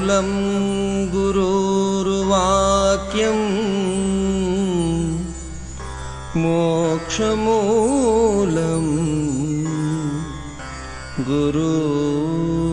तन्मूलं गुरुर्वाक्यं मोक्षमूलं गुरुकृपा।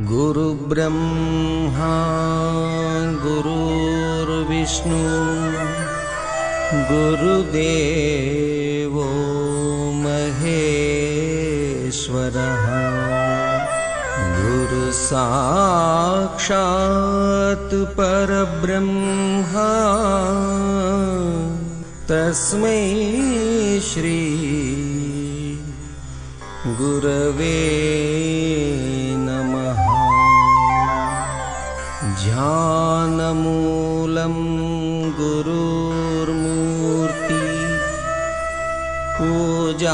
गुरुब्रह्मा गुरुर्विष्णु गुरुदेवो महेश्वरः गुरुसाक्षात् परब्रह्मा तस्मै श्री गुरवे नमः। ध्यानमूलं गुरुर्मूर्ति पूजामूलं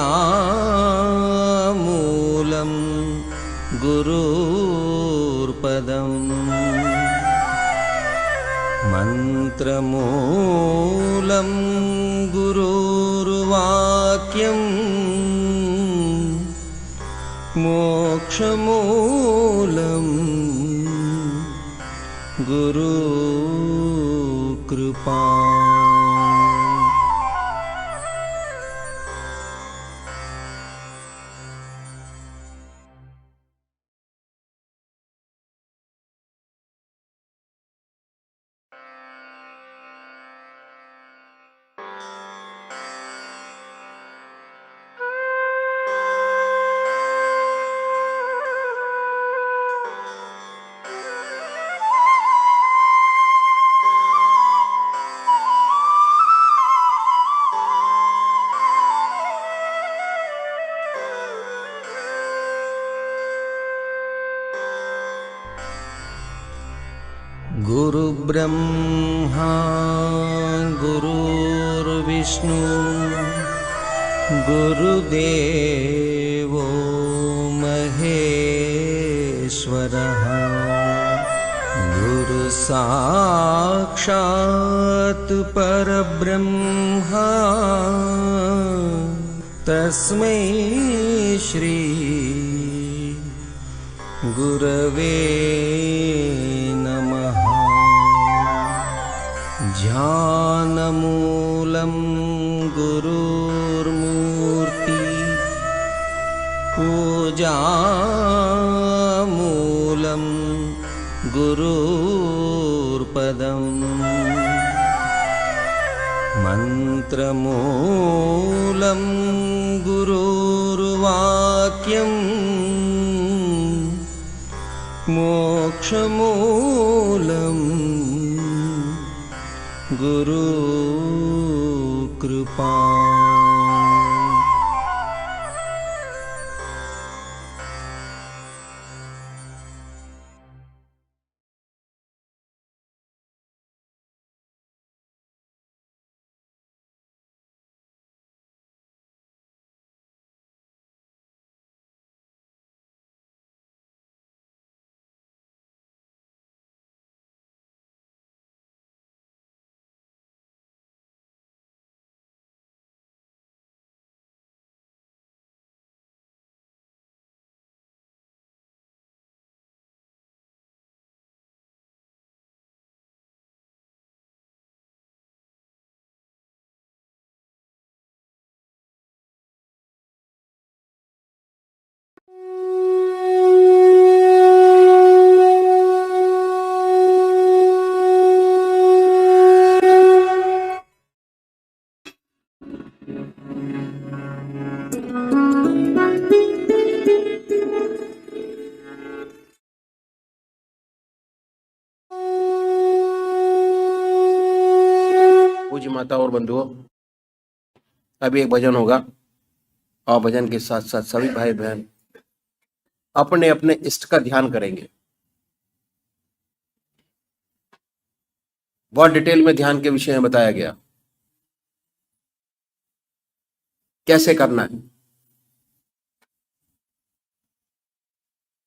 गुरुर्पदम् मन्त्रमूलं गुरुर्वाक्यं मोक्षमूलं गुरुकृपा। गुरुब्रह्मा गुरुर्विष्णु गुरुदेवो महेश्वरः गुरुसाक्षात् परब्रह्मा तस्मै श्री गुरवे नमः। ध्यानमूलं गुरुर्मूर्ति पूजामूलं गुरुर्पदम् मन्त्रमूलं गुरुर्वाक्यं मोक्षमूलं गुरुकृपा। माता और बंधुओं, अभी एक भजन होगा और भजन के साथ साथ सभी भाई बहन अपने अपने इष्ट का ध्यान करेंगे। बहुत डिटेल में ध्यान के विषय में बताया गया, कैसे करना है।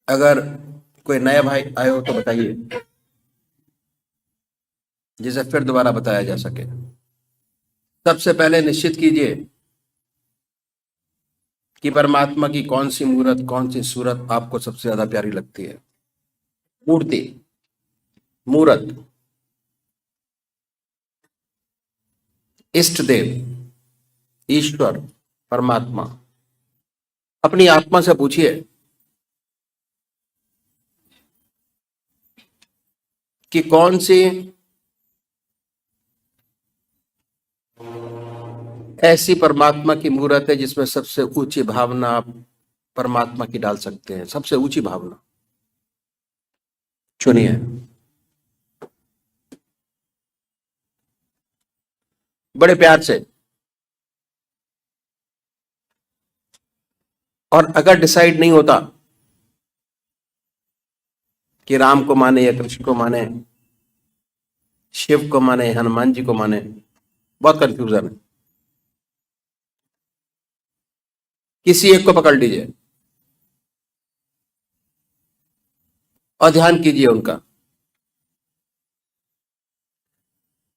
अगर कोई नया भाई आए हो तो बताइए, जिसे फिर दोबारा बताया जा सके। सबसे पहले निश्चित कीजिए कि परमात्मा की कौन सी मूर्त, कौन सी सूरत आपको सबसे ज्यादा प्यारी लगती है। मूर्ति, मूर्त, इष्ट देव, ईश्वर, परमात्मा। अपनी आत्मा से पूछिए कि कौन सी ऐसी परमात्मा की मूर्त है जिसमें सबसे ऊंची भावना आप परमात्मा की डाल सकते हैं। सबसे ऊंची भावना चुनिए। बड़े प्यार से। और अगर डिसाइड नहीं होता कि राम को माने या कृष्ण को माने, शिव को माने, हनुमान जी को माने, बहुत कंफ्यूजन है, किसी एक को पकड़ लीजिए और ध्यान कीजिए उनका।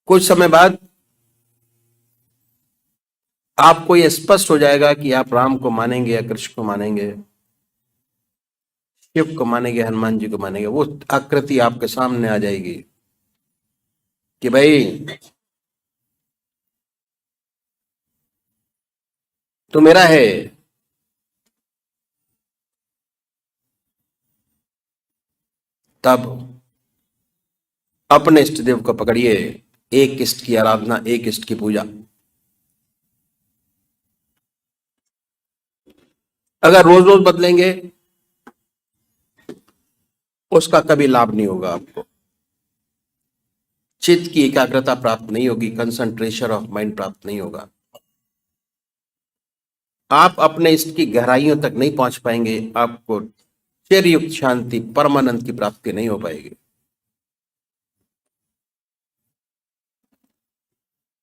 कुछ समय बाद आपको यह स्पष्ट हो जाएगा कि आप राम को मानेंगे या कृष्ण को मानेंगे, शिव को मानेंगे, हनुमान जी को मानेंगे। वो आकृति आपके सामने आ जाएगी कि भाई तू मेरा है। तब अपने इष्ट देव को पकड़िए। एक इष्ट की आराधना, एक इष्ट की पूजा। अगर रोज रोज बदलेंगे उसका कभी लाभ नहीं होगा आपको। चित्त की एकाग्रता प्राप्त नहीं होगी, कंसंट्रेशन ऑफ माइंड प्राप्त नहीं होगा। आप अपने इष्ट की गहराइयों तक नहीं पहुंच पाएंगे। आपको चिरयुक्त शांति, परमानंद की प्राप्ति नहीं हो पाएगी।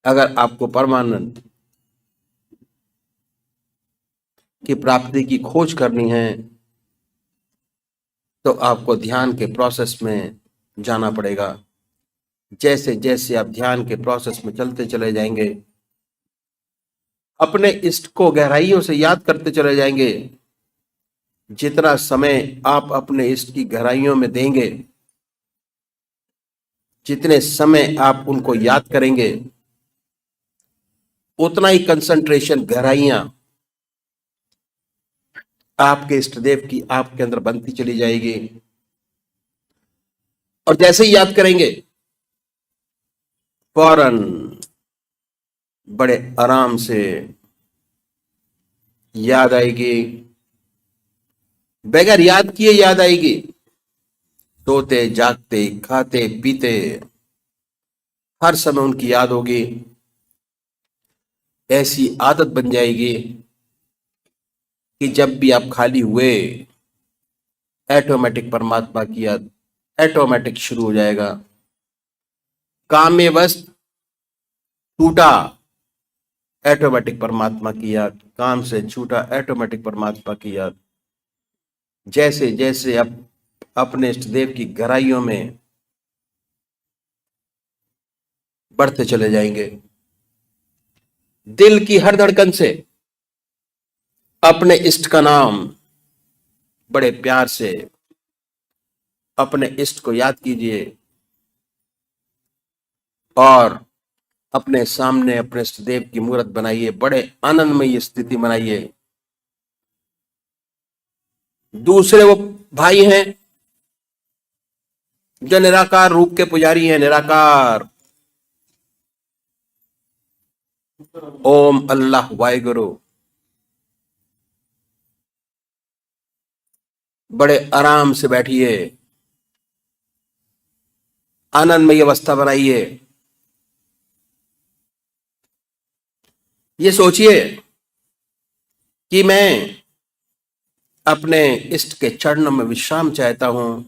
अगर आपको परमानंद की प्राप्ति की खोज करनी है तो आपको ध्यान के प्रोसेस में जाना पड़ेगा। जैसे जैसे आप ध्यान के प्रोसेस में चलते चले जाएंगे, अपने इष्ट को गहराइयों से याद करते चले जाएंगे, जितना समय आप अपने इष्ट की गहराइयों में देंगे, जितने समय आप उनको याद करेंगे, उतना ही कंसंट्रेशन, गहराइयां आपके इष्ट देव की आपके अंदर बनती चली जाएगी। और जैसे ही याद करेंगे, फौरन बड़े आराम से याद आएगी। बगैर याद किए याद आएगी। सोते जागते, खाते पीते, हर समय उनकी याद होगी। ऐसी आदत बन जाएगी कि जब भी आप खाली हुए, ऑटोमेटिक परमात्मा की याद ऑटोमेटिक शुरू हो जाएगा। काम में बस छूटा, ऑटोमेटिक परमात्मा की याद। काम से छूटा, ऑटोमेटिक परमात्मा की याद। जैसे जैसे आप अपने इष्ट देव की गहराइयों में बढ़ते चले जाएंगे, दिल की हर धड़कन से अपने इष्ट का नाम बड़े प्यार से अपने इष्ट को याद कीजिए और अपने सामने अपने इष्ट देव की मूर्त बनाइए। बड़े आनंदमय स्थिति बनाइए। दूसरे वो भाई हैं जो निराकार रूप के पुजारी हैं। निराकार, ओम अल्लाह वाहिगुरु। बड़े आराम से बैठिए, आनंदमय अवस्था बनाइए। ये सोचिए कि मैं अपने इष्ट के चरणों में विश्राम चाहता हूं।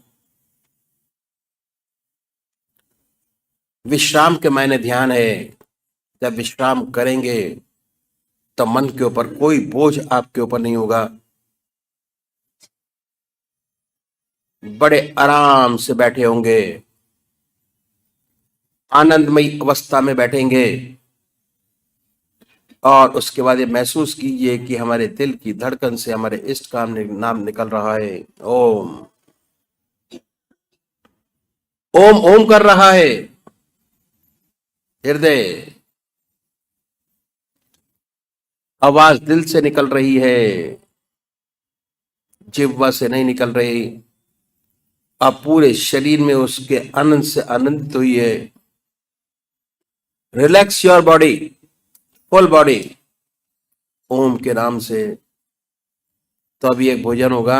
विश्राम के मायने ध्यान है। जब विश्राम करेंगे तो मन के ऊपर कोई बोझ आपके ऊपर नहीं होगा। बड़े आराम से बैठे होंगे, आनंदमयी अवस्था में बैठेंगे और उसके बाद ये महसूस कीजिए कि हमारे दिल की धड़कन से हमारे इष्ट का नाम निकल रहा है। ओम ओम ओम कर रहा है हृदय। आवाज दिल से निकल रही है, जिह्वा से नहीं निकल रही। आप पूरे शरीर में उसके आनंद से आनंदित हुई। Relax your body, full body, Om के नाम से। तो अभी एक भोजन होगा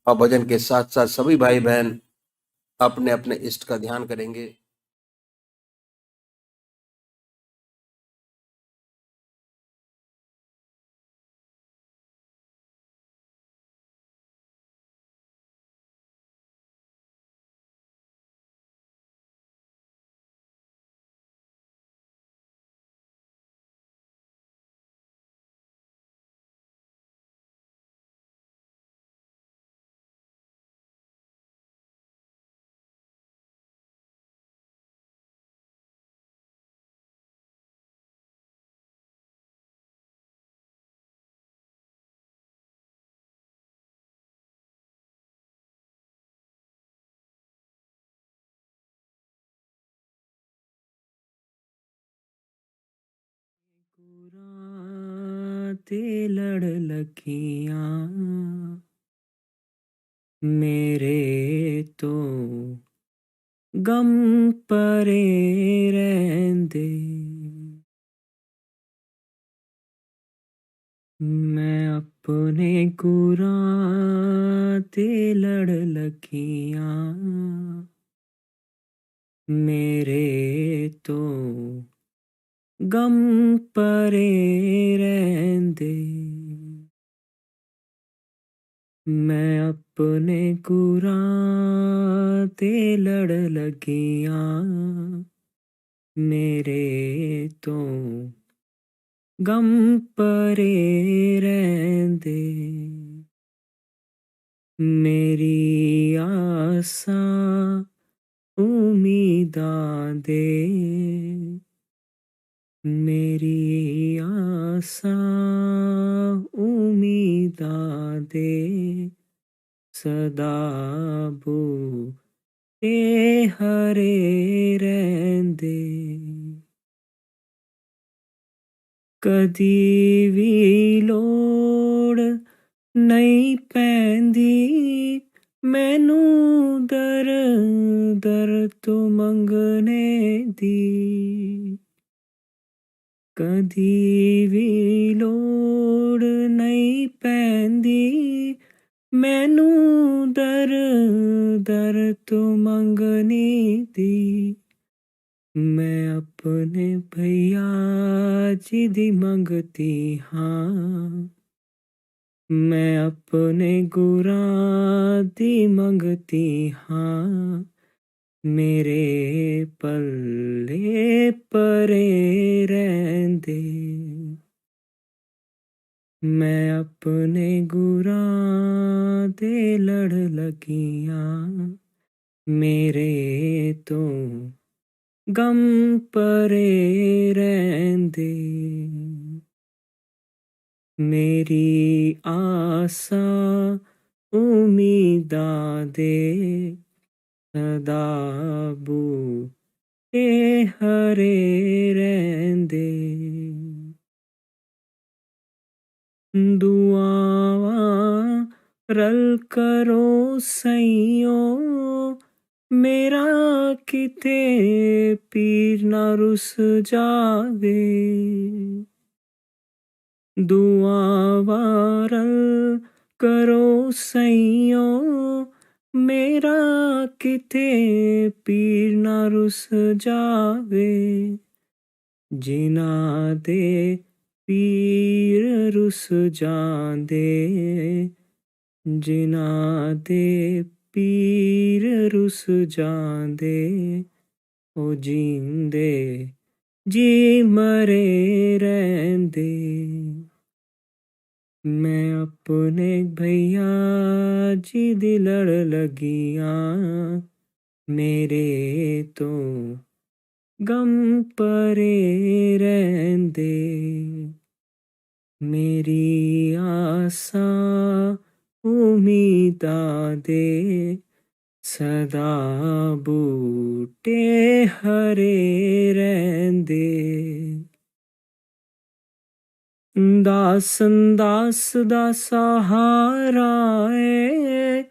और भोजन के साथ साथ सभी भाई बहन अपने अपने इष्ट का ध्यान करेंगे। ते लड़ लखियां मेरे तो गम परे रहंदे। मैं अपने गुरां ते लड़ लखियां मेरे तो गम परे रहंदे। मैं अपने गुरां ते लड़ लगियां मेरे तो गम परे रहंदे। मेरी आसा उम्मीदां दे, मेरी आसा उम्मीदां दे सदा बूटे हरे रहंदे। कदी भी लोड़ नहीं पैंदी मैनू दर दर तो मंगने दी। कदी भी लोड़ नहीं पैंदी मैनू दर दर तो मंगने दी। मैं अपने भैया जी दी मंगती हाँ, मैं अपने गुरां दी मंगती हाँ। मेरे पल्ले परे रहंदे। मैं अपने गुरां दे लड़ लगियां मेरे तो गम परे रहंदे। मेरी आसा उम्मीदां दे सदा बूटे हरे रहंदे। दुआवां रल करो सइयो मेरा किते पीर ना रुस जावे। दुआवां रल करो सइयो मेरा किते पीर ना रुस जावे। जिन्हां दे पीर रुस जांदे, जिन्हां दे पीर रुस जांदे, ओ जींदे जी मरे रैंदे। मैं अपने भैया जी दी लड़ लगियां, मेरे तो गम परे रैंदे। मेरी आसा उम्मीदां दे, सदा बूटे हरे रैंदे। दासन दास दा सहारा ऐ,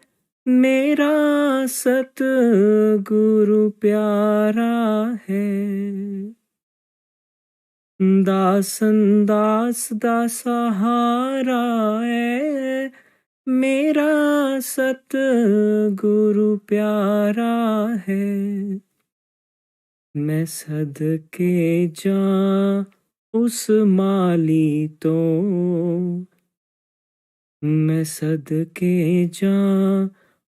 मेरा सतगुरु प्यारा है। दासन दास दा सहारा ऐ, मेरा सतगुरु प्यारा है। मैं सदके जां उस माली तो, मैं सदके जां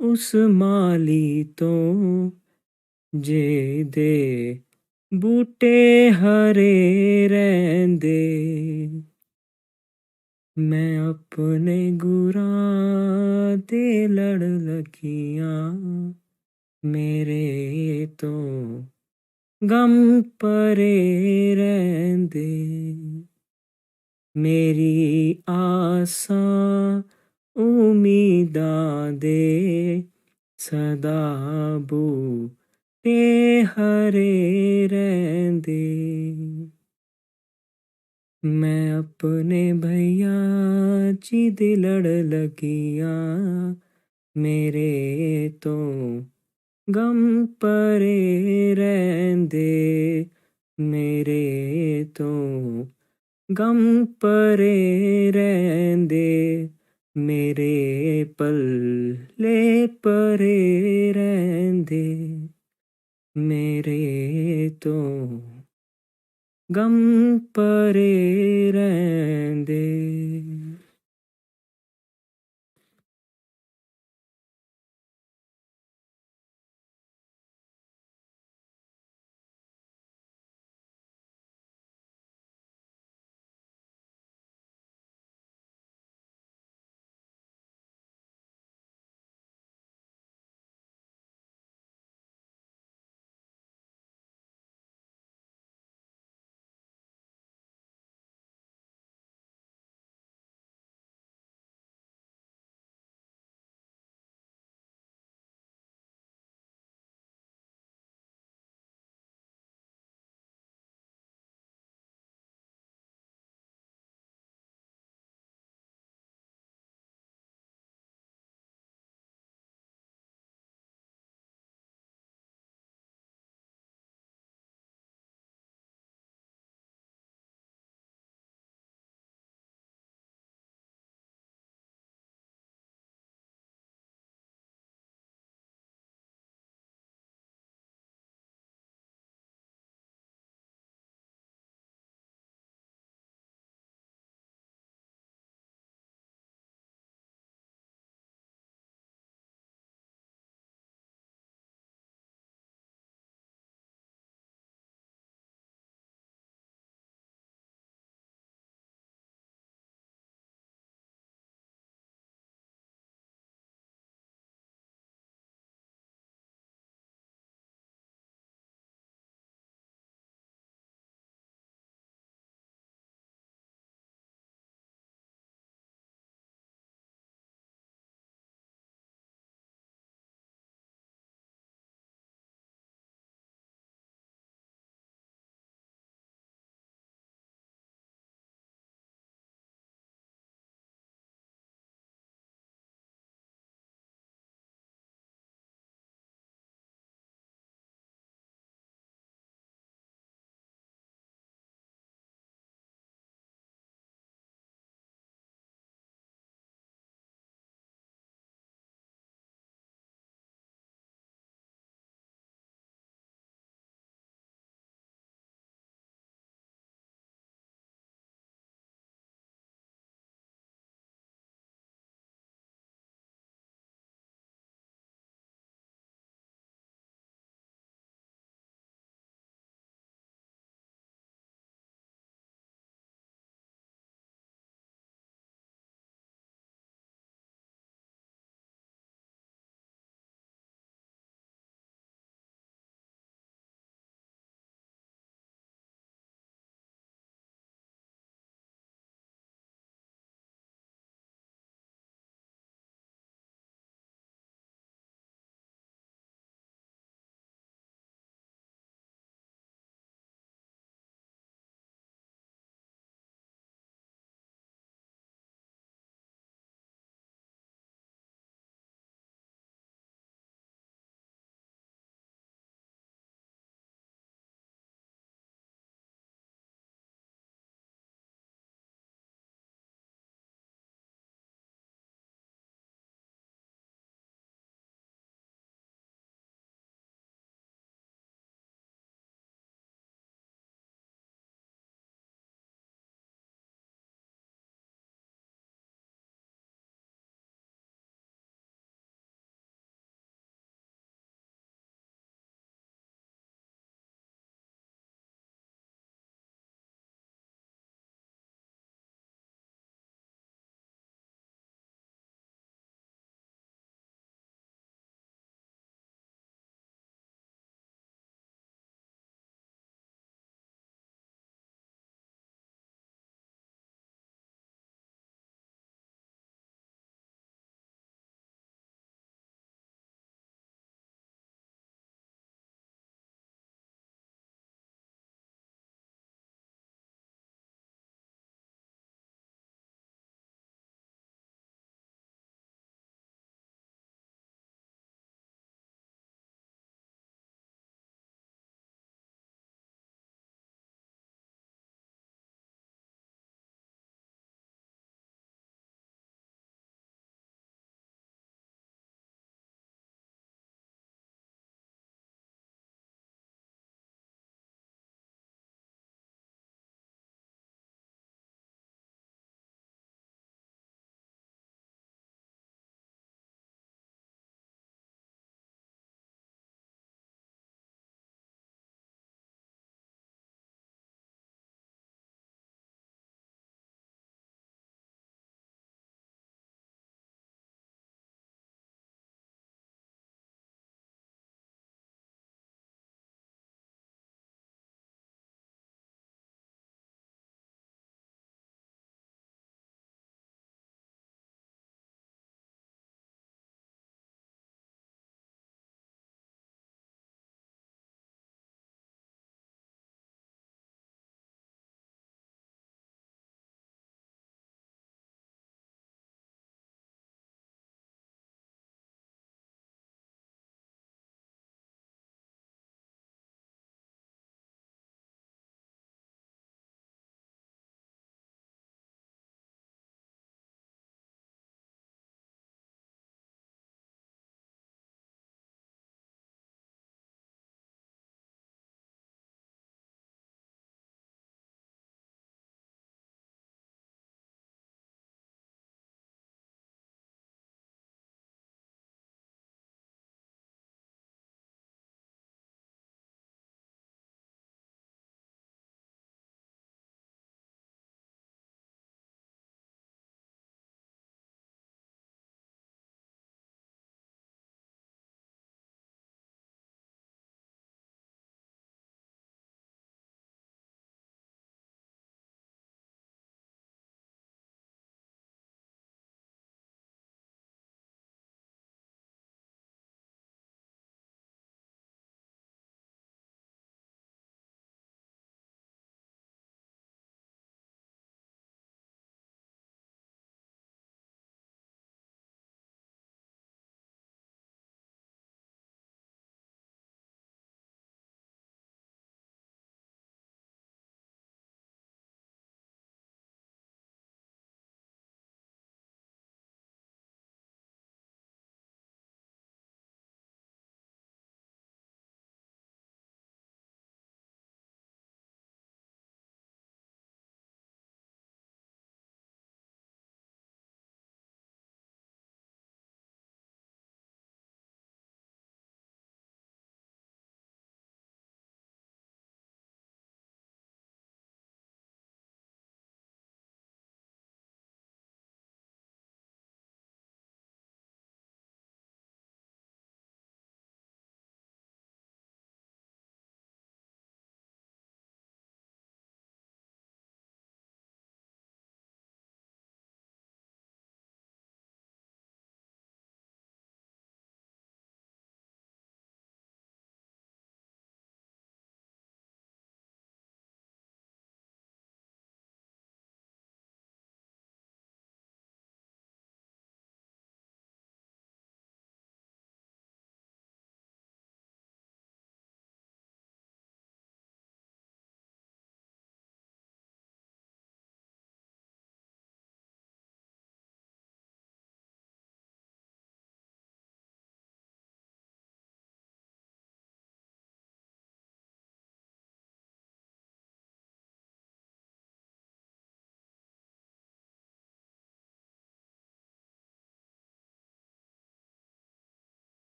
उस माली तो, जेदे बूटे हरे रैंदे। मैं अपने गुरां दे लड़ लगियां, मेरे तो गम परे रैंदे। मेरी आसा उम्मीदां दे, सदा बूटे हरे रैंदे। मैं अपने भैया जी दी लड़ लगियां, मेरे तो गम परे रैंदे। मेरे तो गम परे रैंदे, मेरे पल्ले परे रैंदे। मेरे तो गम परे रैंदे।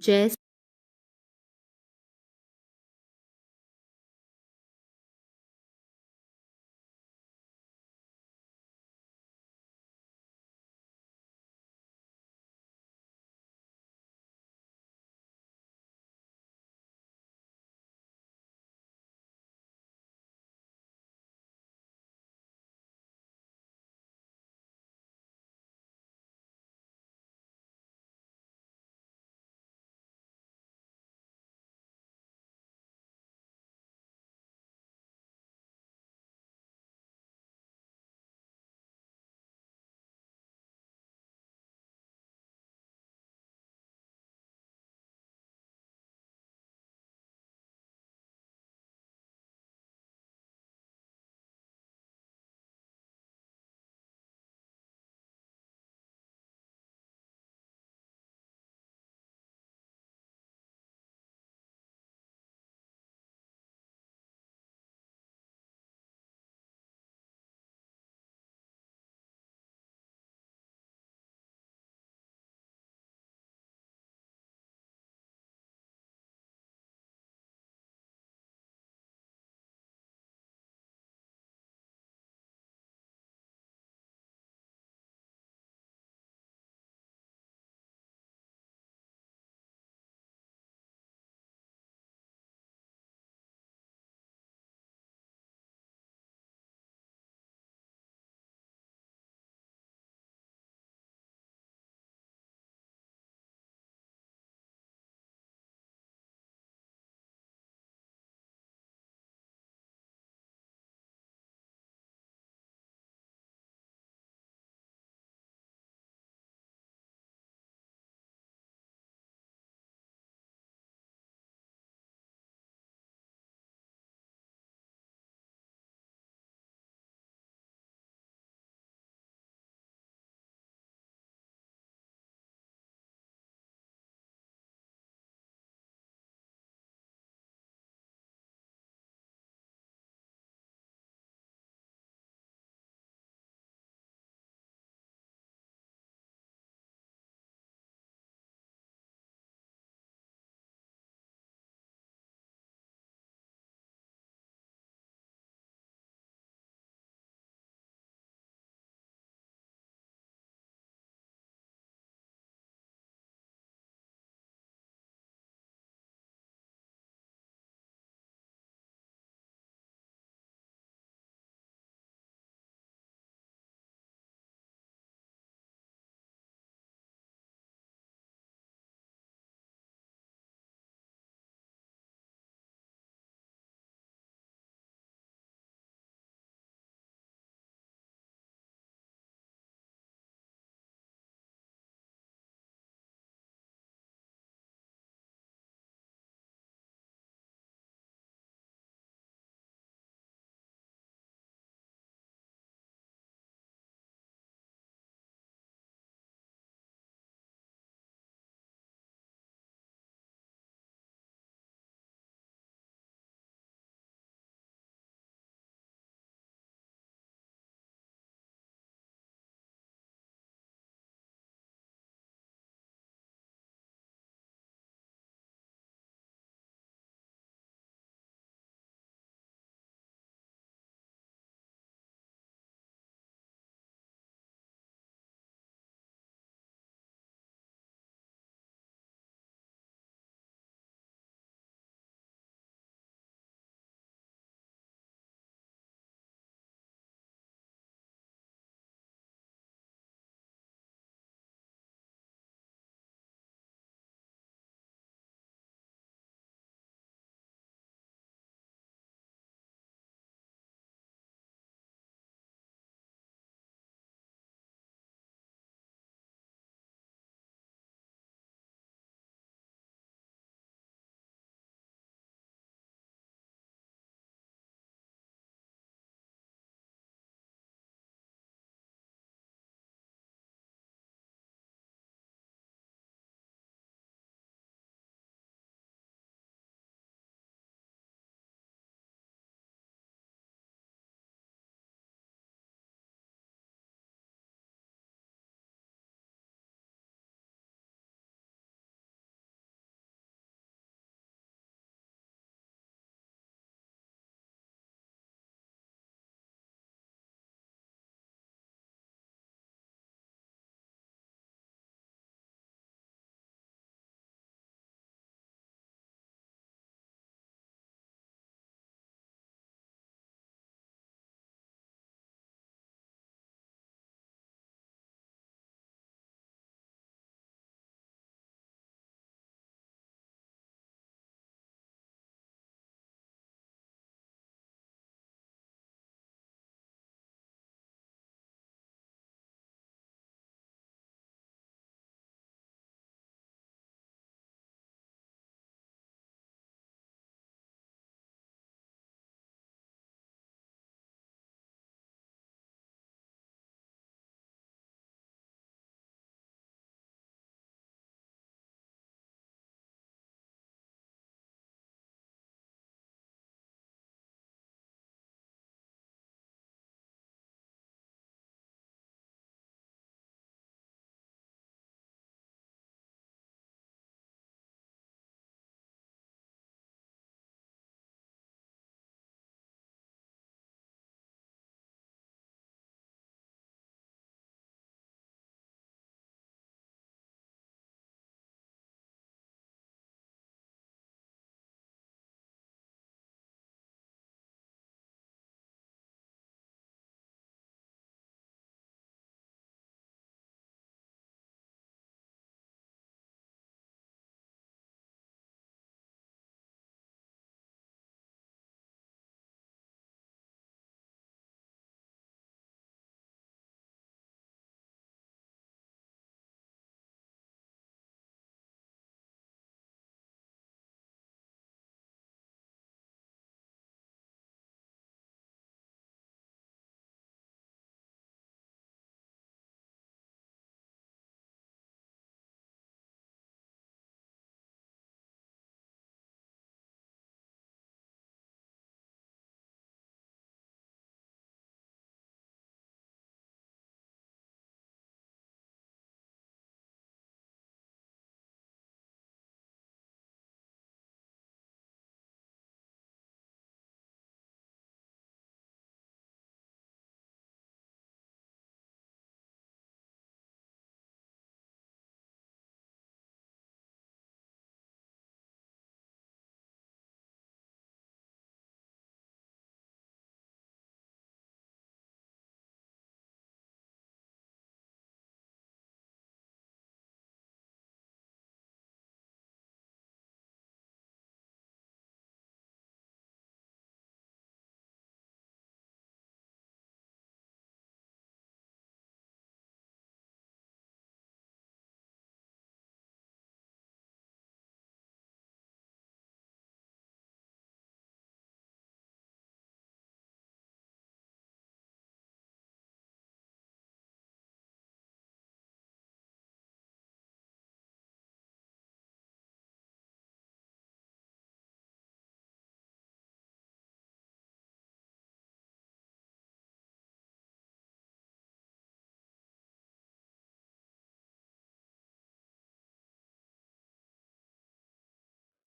जय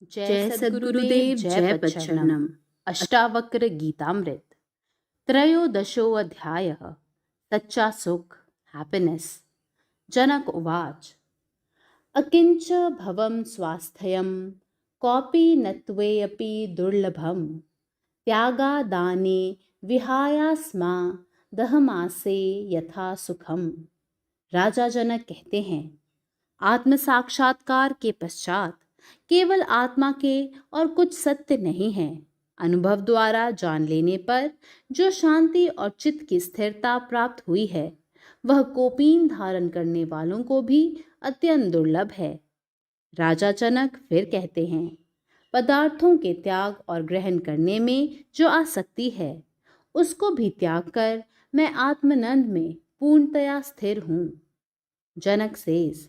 जय सद्गुरुदेव जय पच्चरणम। अष्टावक्र गीतामृत त्रयोदशो अध्यायः सच्चा सुख हैप्पीनेस। जनक उवाच अकिंच भवं स्वास्थ्यं कोऽपि नत्वेऽपि दुर्लभं त्यागादाने विहायास्मा दहमासे यथा सुखम। राजा जनक कहते हैं, आत्म साक्षात्कार के पश्चात केवल आत्मा के और कुछ सत्य नहीं है। अनुभव द्वारा जान लेने पर जो शांति और चित्त की स्थिरता प्राप्त हुई है वह कोपीन धारण करने वालों को भी अत्यंत दुर्लभ है। राजा जनक फिर कहते हैं, पदार्थों के त्याग और ग्रहण करने में जो आसक्ति है उसको भी त्याग कर मैं आत्मानंद में पूर्णतया स्थिर हूँ। जनक says,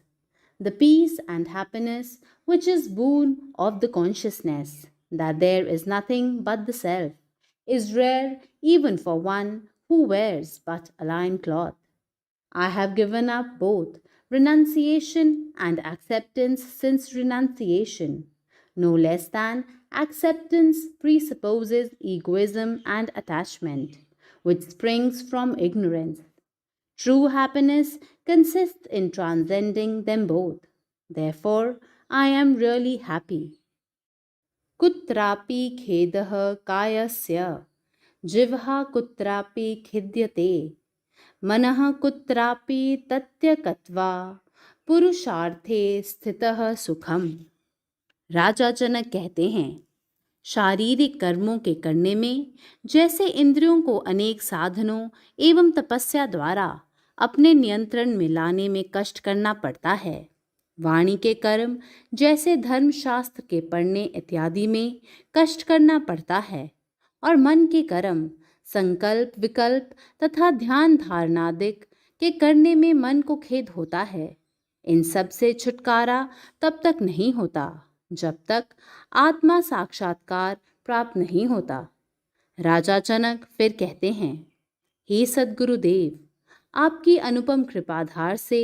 the peace and happiness which is boon of the consciousness that there is nothing but the self is rare even for one who wears but a lion cloth. I have given up both renunciation and acceptance, since renunciation, no less than acceptance, presupposes egoism and attachment, which springs from ignorance. True happiness consists in transcending them both. Therefore, I am really happy. कुत्रापि खेदः कायस्य जिह्वा कुत्रापि खिद्यते मनः कुत्रापि तत्यक्त्वा पुरुषार्थे स्थितः सुखम। राजा जनक कहते हैं, शारीरिक कर्मों के करने में जैसे इंद्रियों को अनेक साधनों एवं तपस्या द्वारा अपने नियंत्रण में लाने में कष्ट करना पड़ता है, वाणी के कर्म जैसे धर्मशास्त्र के पढ़ने इत्यादि में कष्ट करना पड़ता है, और मन के कर्म संकल्प विकल्प तथा ध्यान धारणादिक के करने में मन को खेद होता है। इन सब से छुटकारा तब तक नहीं होता जब तक आत्मा साक्षात्कार प्राप्त नहीं होता। राजा जनक फिर कहते हैं, हे सद्गुरुदेव, आपकी अनुपम कृपाधार से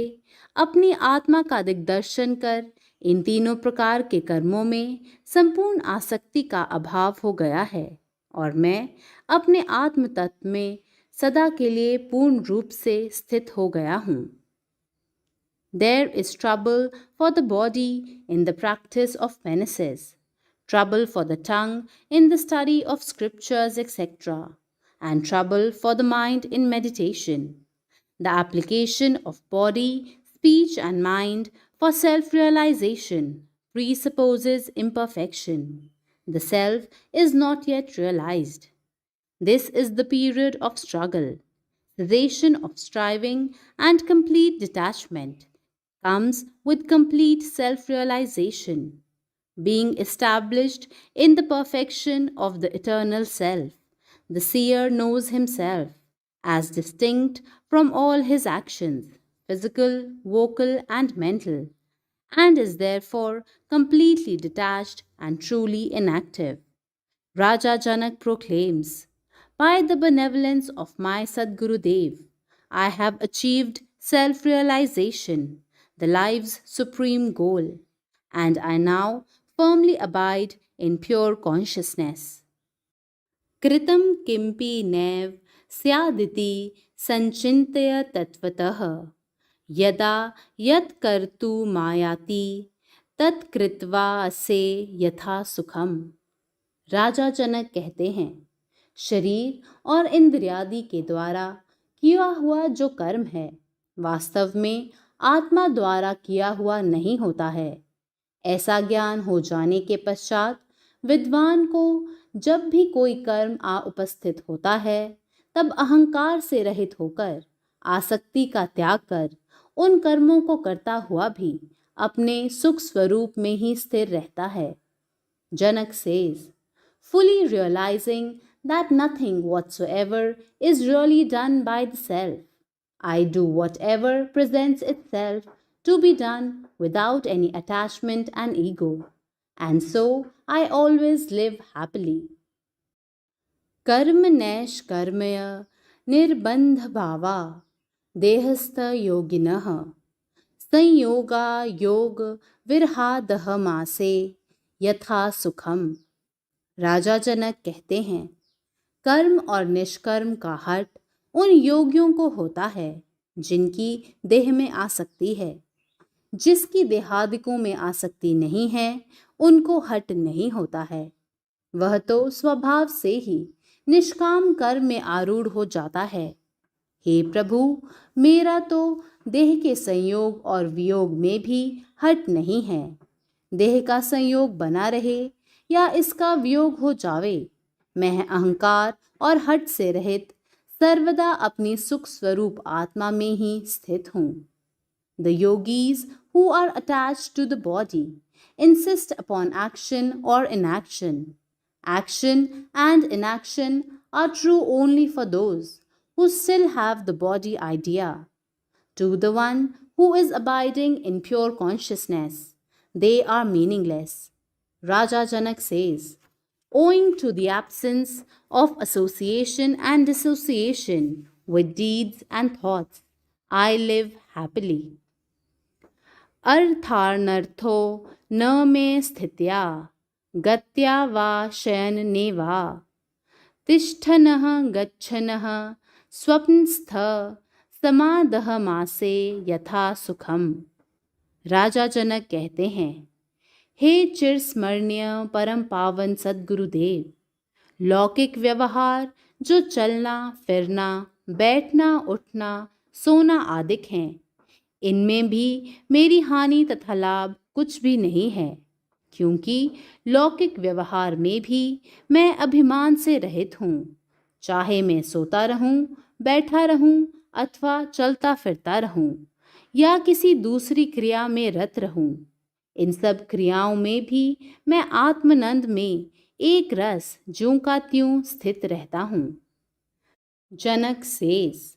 अपनी आत्मा का दिग्दर्शन कर इन तीनों प्रकार के कर्मों में संपूर्ण आसक्ति का अभाव हो गया है और मैं अपने आत्म तत्व में सदा के लिए पूर्ण रूप से स्थित हो गया हूँ। There is trouble for the body in the practice of penances, trouble for the tongue in the study of scriptures, etc., and trouble for the mind in meditation. The application of body, speech, and mind for self-realization presupposes imperfection. The self is not yet realized. This is the period of struggle. Cessation of striving and complete detachment comes with complete self-realization, being established in the perfection of the eternal self. The seer knows himself as distinct from all his actions, physical, vocal, and mental, and is therefore completely detached and truly inactive. Raja Janak proclaims, by the benevolence of my Sadgurudev, I have achieved self-realization, the life's supreme goal, and I now firmly abide in pure consciousness. कृतं किमपि नैव स्यादिति संचिन्तय तत्वतः यदा यत् कर्तुमायाति तत्कृत्वा असे यथा सुखम। राजा जनक कहते हैं, शरीर और इंद्रियादि के द्वारा किया हुआ जो कर्म है वास्तव में आत्मा द्वारा किया हुआ नहीं होता है। ऐसा ज्ञान हो जाने के पश्चात विद्वान को जब भी कोई कर्म आ उपस्थित होता है तब अहंकार से रहित होकर आसक्ति का त्याग कर उन कर्मों को करता हुआ भी अपने सुख स्वरूप में ही स्थिर रहता है। जनक says, fully realizing that nothing whatsoever is really done by the self, I do whatever presents itself to be done without any attachment and ego, and so I always live happily. कर्म नैष कर्मय निर्बंध भावा देहस्थ योगिनः संयोगा योग विरहादह मासे यथा सुखम। राजा जनक कहते हैं, कर्म और निष्कर्म का हट उन योगियों को होता है जिनकी देह में आसक्ति है। जिसकी देहादिकों में आसक्ति नहीं है उनको हट नहीं होता है। वह तो स्वभाव से ही निष्काम कर्म में आरूढ़ हो जाता है। हे प्रभु, मेरा तो देह के संयोग और वियोग में भी हट नहीं है। देह का संयोग बना रहे या इसका वियोग हो जावे, मैं अहंकार और हट से रहित सर्वदा अपनी सुख स्वरूप आत्मा में ही स्थित हूँ। The yogis who are attached to the body insist upon action or inaction. Action and inaction are true only for those who still have the body idea. To the one who is abiding in pure consciousness, they are meaningless. Raja Janak says, owing to the absence of association and dissociation with deeds and thoughts, I live happily. अर्थानर्थो न मे स्थित्या गत्या वा शयनने वा तिष्ठनः गच्छनः स्वप्नस्थ समादहमासे यथा सुखम। राजा जनक कहते हैं, हे चिरस्मरणीय परम पावन सद्गुरुदेव, लौकिक व्यवहार जो चलना फिरना बैठना उठना सोना आदिक हैं, इनमें भी मेरी हानि तथा लाभ कुछ भी नहीं है, क्योंकि लौकिक व्यवहार में भी मैं अभिमान से रहित हूँ। चाहे मैं सोता रहूँ, बैठा रहूँ अथवा चलता फिरता रहूँ या किसी दूसरी क्रिया में रत रहूँ, इन सब क्रियाओं में भी मैं आत्मनंद में एक रस ज्यों का त्यों स्थित रहता हूँ। जनक says,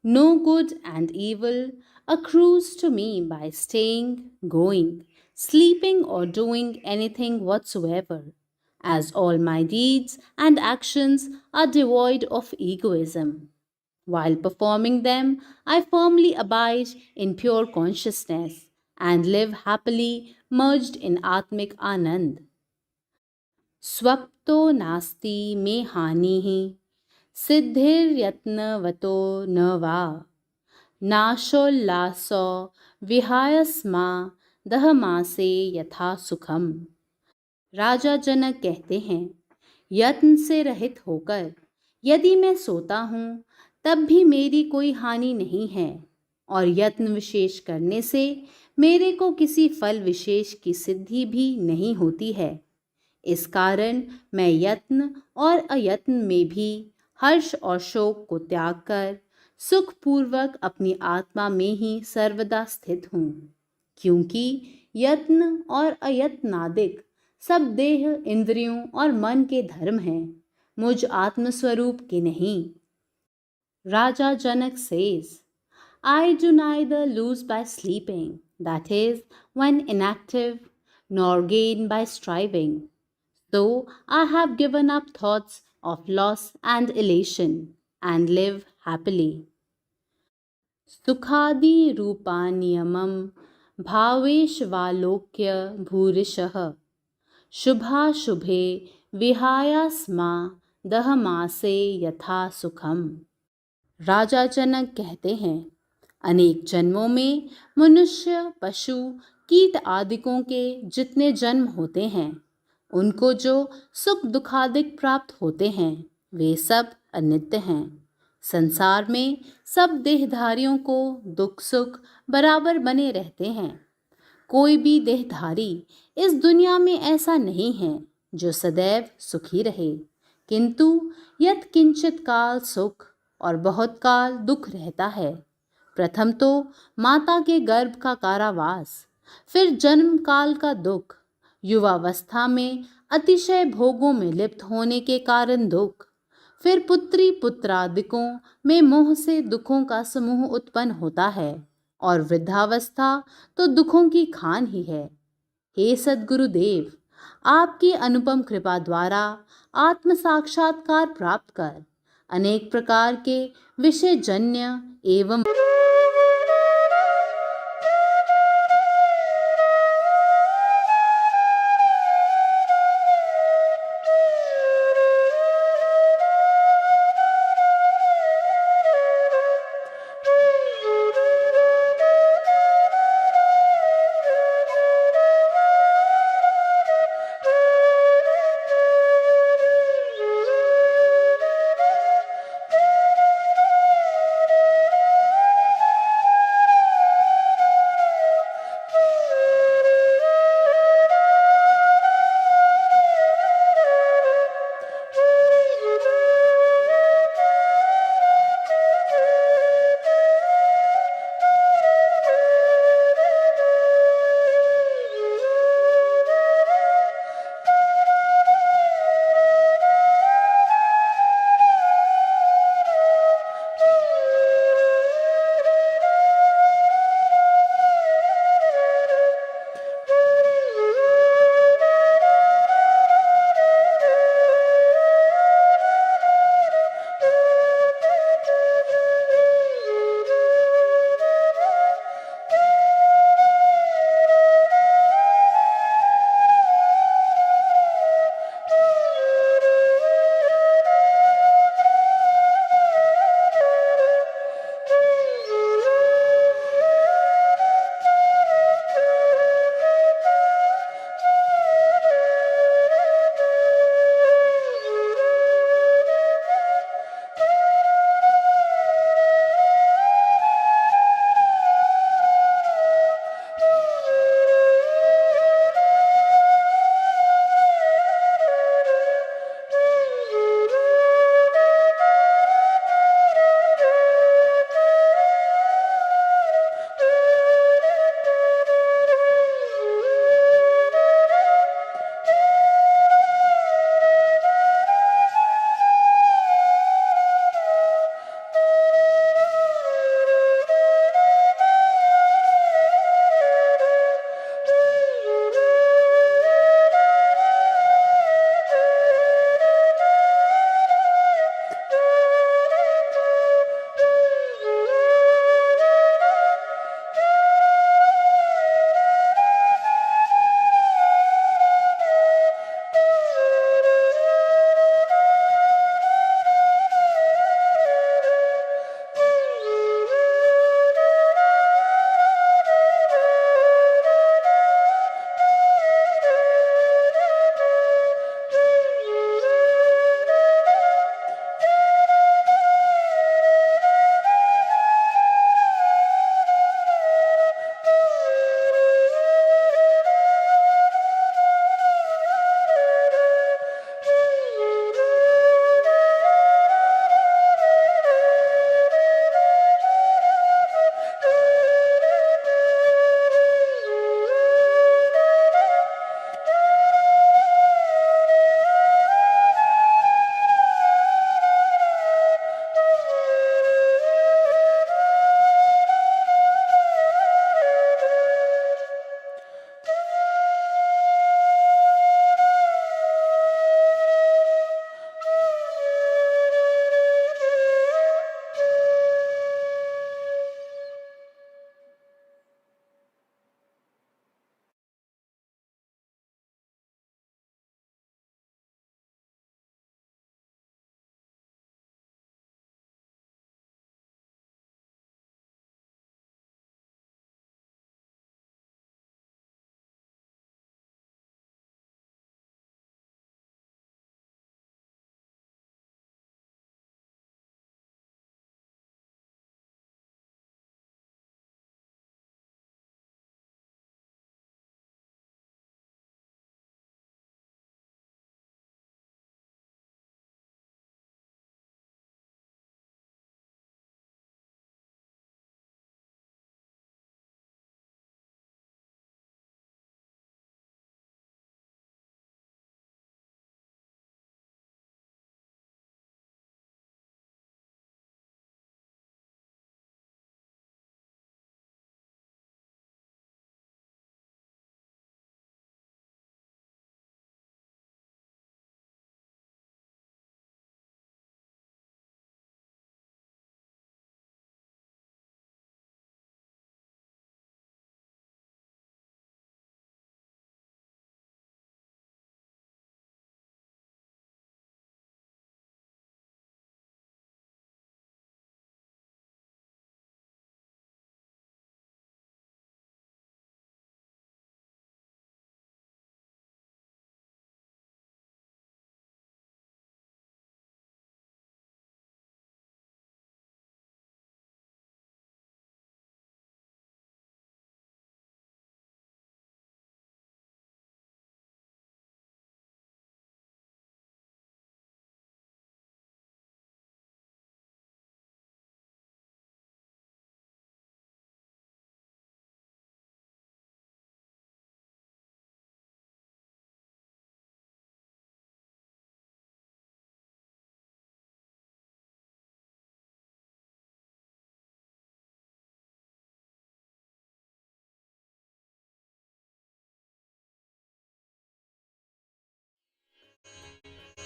no good and evil accrues to me by staying, going, sleeping or doing anything whatsoever, as all my deeds and actions are devoid of egoism. While performing them, I firmly abide in pure consciousness and live happily merged in Atmic Anand. Swapto nasti me hanihi सिद्धिर्यत्नवतो न वा नाशोल्लासो विहायस्मा दहमासे यथा सुखम। राजा जनक कहते हैं, यत्न से रहित होकर यदि मैं सोता हूँ तब भी मेरी कोई हानि नहीं है, और यत्न विशेष करने से मेरे को किसी फल विशेष की सिद्धि भी नहीं होती है। इस कारण मैं यत्न और अयत्न में भी हर्ष और शोक को त्याग कर सुखपूर्वक अपनी आत्मा में ही सर्वदा स्थित हूँ, क्योंकि यत्न और अयत्नादिक सब देह इंद्रियों और मन के धर्म हैं, मुझ आत्मस्वरूप के नहीं। राजा जनक says, I do neither lose by sleeping, that is, when inactive, nor gain by striving. So I have given up thoughts of loss and elation and live happily. Sukhadi रूपानियमं भावेशवालोक्य भूरिशः शुभाशुभे विहायास्मा दहमासे यथा सुखम। राजा जनक कहते हैं, अनेक जन्मों में मनुष्य पशु कीट आदिकों के जितने जन्म होते हैं, उनको जो सुख दुखादिक प्राप्त होते हैं वे सब अनित्य हैं। संसार में सब देहधारियों को दुख सुख बराबर बने रहते हैं। कोई भी देहधारी इस दुनिया में ऐसा नहीं है जो सदैव सुखी रहे, किंतु यत् किंचित काल सुख और बहुत काल दुख रहता है। प्रथम तो माता के गर्भ का कारावास, फिर जन्म काल का दुख, युवावस्था में अतिशय भोगों में लिप्त होने के कारण दुख, फिर पुत्री पुत्रादिकों में मोह से दुखों का समूह उत्पन्न होता है, और वृद्धावस्था तो दुखों की खान ही है। हे सद्गुरुदेव, आपकी अनुपम कृपा द्वारा आत्म साक्षात्कार प्राप्त कर अनेक प्रकार के विषय जन्य एवं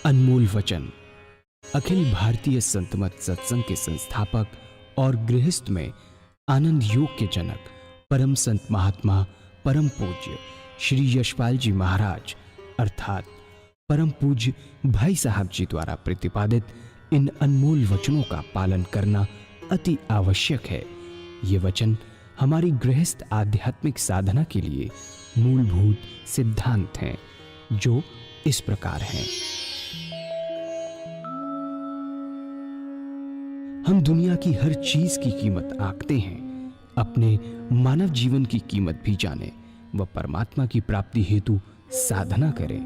अनमोल वचन अखिल भारतीय संतमत सत्संग के संस्थापक और गृहस्थ में आनंद योग के जनक परम संत महात्मा परम पूज्य श्री यशपाल जी महाराज अर्थात परम पूज्य भाई साहब जी द्वारा प्रतिपादित इन अनमोल वचनों का पालन करना अति आवश्यक है। ये वचन हमारी गृहस्थ आध्यात्मिक साधना के लिए मूलभूत सिद्धांत हैं, जो इस प्रकार हैं। हम दुनिया की हर चीज की कीमत आंकते हैं, अपने मानव जीवन की कीमत भी जाने व परमात्मा की प्राप्ति हेतु साधना करें।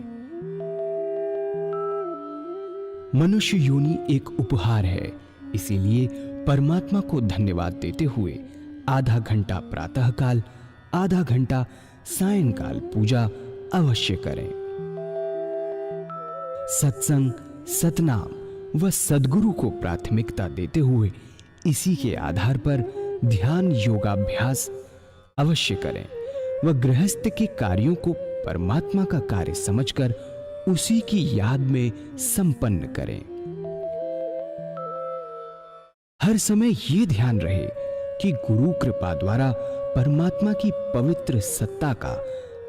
मनुष्य योनि एक उपहार है, इसीलिए परमात्मा को धन्यवाद देते हुए आधा घंटा प्रातःकाल, आधा घंटा सायंकाल पूजा अवश्य करें। सत्संग, सतनाम व सद्गुरु को प्राथमिकता देते हुए इसी के आधार पर ध्यान योगाभ्यास अवश्य करें व गृहस्थ के कार्यों को परमात्मा का कार्य समझकर उसी की याद में संपन्न करें। हर समय ये ध्यान रहे कि गुरु कृपा द्वारा परमात्मा की पवित्र सत्ता का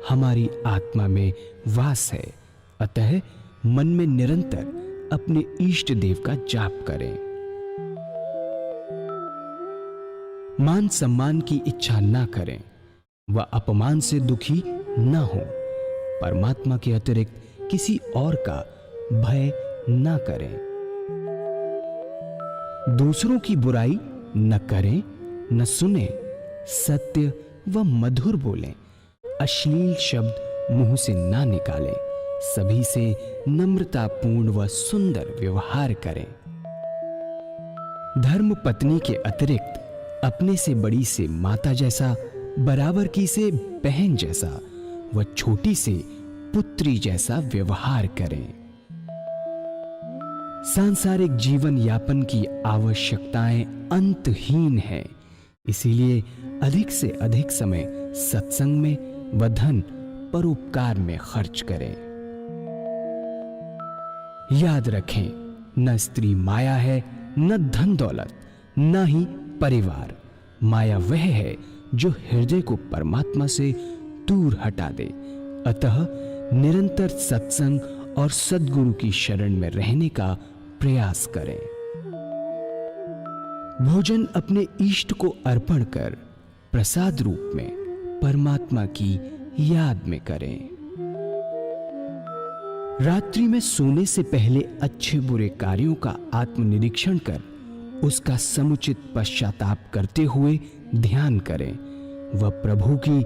हमारी आत्मा में वास है, अतः मन में निरंतर अपने इष्ट देव का जाप करें। मान सम्मान की इच्छा ना करें व अपमान से दुखी न हो। परमात्मा के अतिरिक्त किसी और का भय न करें। दूसरों की बुराई न करें, न सुने, सत्य व मधुर बोलें, अश्लील शब्द मुंह से ना निकालें, सभी से नम्रतापूर्ण व सुंदर व्यवहार करें। धर्म पत्नी के अतिरिक्त अपने से बड़ी से माता जैसा, बराबर की से बहन जैसा व छोटी से पुत्री जैसा व्यवहार करें। सांसारिक जीवन यापन की आवश्यकताएं अंतहीन हैं, इसीलिए अधिक से अधिक समय सत्संग में व धन परोपकार में खर्च करें। याद रखें, न स्त्री माया है, न धन दौलत, न ही परिवार। माया वह है जो हृदय को परमात्मा से दूर हटा दे। अतः निरंतर सत्संग और सद्गुरु की शरण में रहने का प्रयास करें। भोजन अपने इष्ट को अर्पण कर प्रसाद रूप में परमात्मा की याद में करें। रात्रि में सोने से पहले अच्छे बुरे कार्यों का आत्मनिरीक्षण कर उसका समुचित पश्चाताप करते हुए ध्यान करें व प्रभु की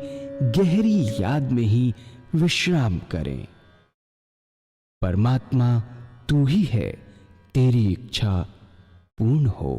गहरी याद में ही विश्राम करें। परमात्मा तू ही है, तेरी इच्छा पूर्ण हो।